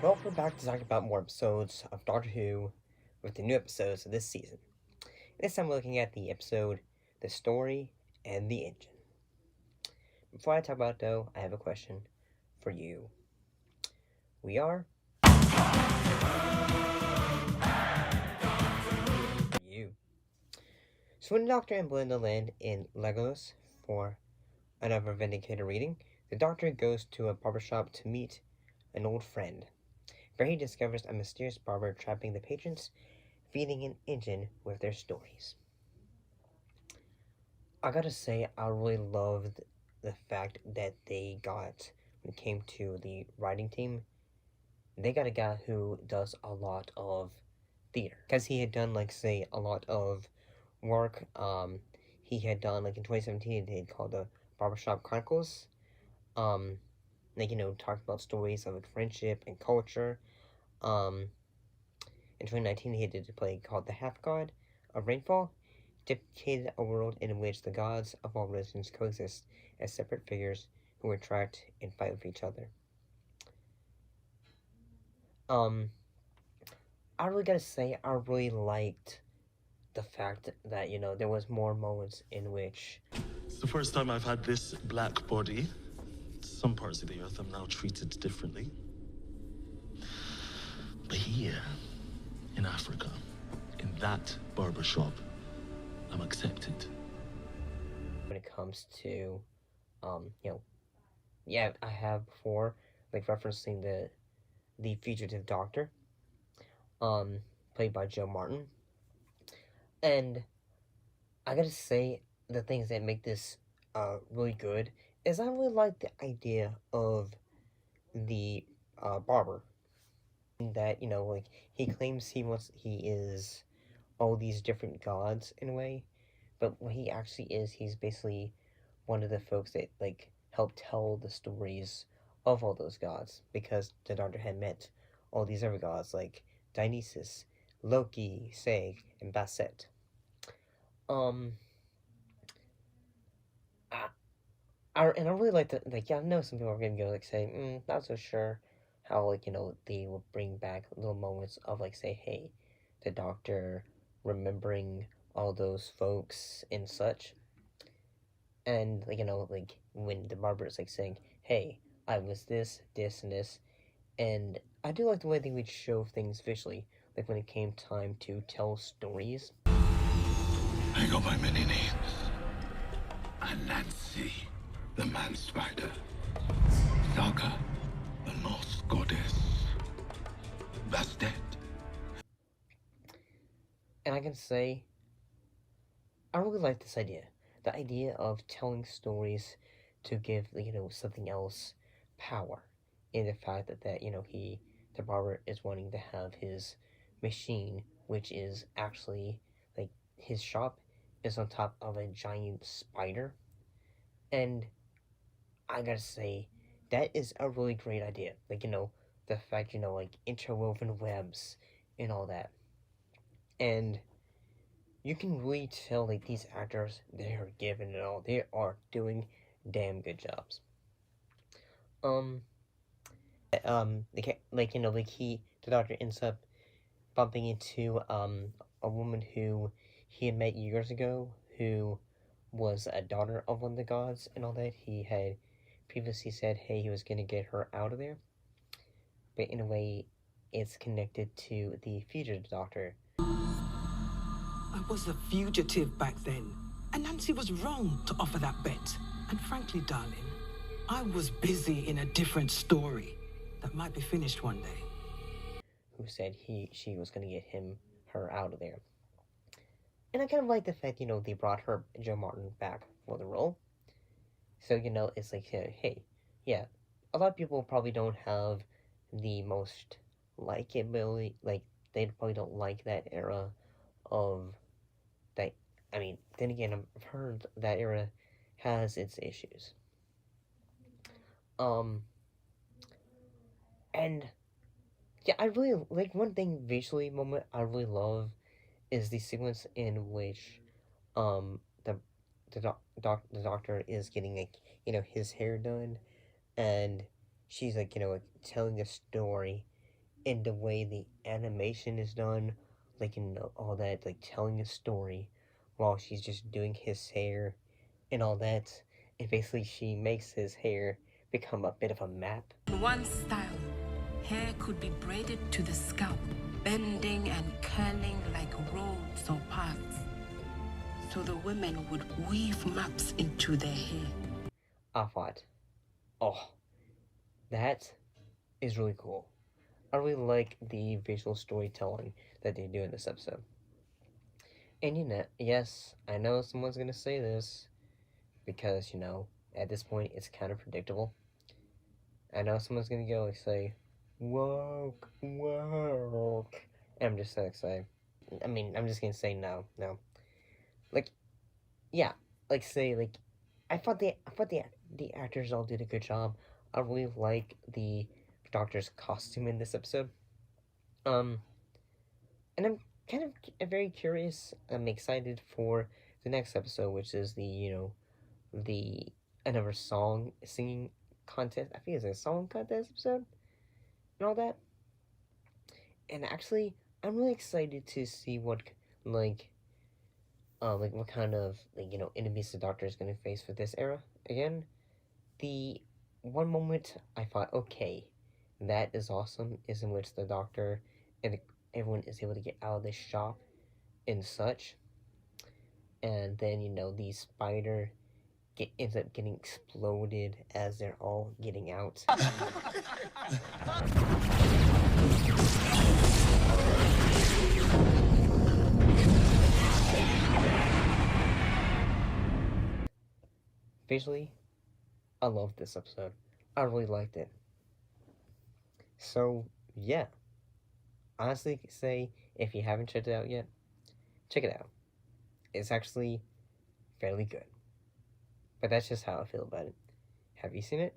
Well, we're back to talk about more episodes of Doctor Who with the new episodes of this season. This time we're looking at the episode, the story, and the engine. Before I talk about it though, I have a question for you. We are you. So when the Doctor and Belinda land in Legolas for another Vindicator reading, the Doctor goes to a barbershop to meet an old friend, where he discovers a mysterious barber trapping the patrons, feeding an engine with their stories. I gotta say, I really loved the fact that they got, when it came to the writing team, they got a guy who does a lot of theater. Because he had done, like, say, a lot of work. He had done, like, in 2017, they had called the Barbershop Chronicles. Um, talked about stories of like, friendship and culture. Um, in 2019, he did a play called The Half God of Rainfall, dictated a world in which the gods of all religions coexist as separate figures who attract and fight with each other. Um, I really gotta say, I really liked the fact that, there was more moments in which... It's the first time I've had this black body. Some parts of the earth I'm now treated differently. But here, in Africa, in that barbershop, I'm accepted. When it comes to, yeah, I have before, like, referencing the fugitive doctor, played by Joe Martin. And I gotta say, the things that make this really good is I really like the idea of the barber. That, like, he claims he is all these different gods in a way, but what he actually is, he's basically one of the folks that, like, help tell the stories of all those gods, because the Doctor had met all these other gods, like Dionysus, Loki, Seg, and Basset. Um, and I really like that, like, yeah, I know some people are gonna go, like, say, not so sure how, like, they will bring back little moments of, like, say, hey, the Doctor remembering all those folks and such. And, like, like, when the barber is, like, saying, hey, I was this, this, and this. And I do like the way they would show things visually, like, when it came time to tell stories. I go by many names. Anansi, the man spider. Saga, the Norse goddess. Bastet. And I can say, I really like this idea. The idea of telling stories to give, something else power. In the fact that the barber is wanting to have his machine, which is actually, like, his shop is on top of a giant spider. And I gotta say, that is a really great idea. Like, the fact, like, interwoven webs and all that. And you can really tell, like, these actors, they are giving it all. They are doing damn good jobs. They can't, like, like, the Doctor ends up bumping into, a woman who he had met years ago, who was a daughter of one of the gods and all that. He had previously said, hey, he was gonna get her out of there. But in a way, it's connected to the fugitive Doctor. I was a fugitive back then, and Nancy was wrong to offer that bet. And frankly, darling, I was busy in a different story that might be finished one day. Who said she was gonna get her out of there. And I kind of like the fact, they brought her, Joe Martin, back for the role. So, it's like, hey, yeah, a lot of people probably don't have the most likability, like, they probably don't like that era of that. I mean, then again, I've heard that era has its issues. And yeah, I really like one thing visually moment I really love is the sequence in which um the the doctor is getting, like, his hair done, and she's, like, like, telling a story, and the way the animation is done, like all that, like telling a story while she's just doing his hair and all that, and basically she makes his hair become a bit of a map. In one style, hair could be braided to the scalp, bending and curling like roads or paths. So the women would weave maps into their hair. I thought, oh, that is really cool. I really like the visual storytelling that they do in this episode. And yes, I know someone's gonna say this because at this point it's kind of predictable. I know someone's gonna go and say, "Woke, woke," and I'm just gonna say, I'm just gonna say no, no. Like, yeah, like I thought the actors all did a good job. I really like the doctor's costume in this episode. Um, and I'm kind of very curious. I'm excited for the next episode, which is the another song singing contest. I think it's a song contest episode and all that. And actually, I'm really excited to see like what kind of enemies the Doctor is going to face for this era. Again, the one moment I thought, okay, that is awesome, is in which the Doctor and everyone is able to get out of the shop and such, and then the spider ends up getting exploded as they're all getting out. Visually, I loved this episode. I really liked it. So, yeah. Honestly, say if you haven't checked it out yet, check it out. It's actually fairly good. But that's just how I feel about it. Have you seen it?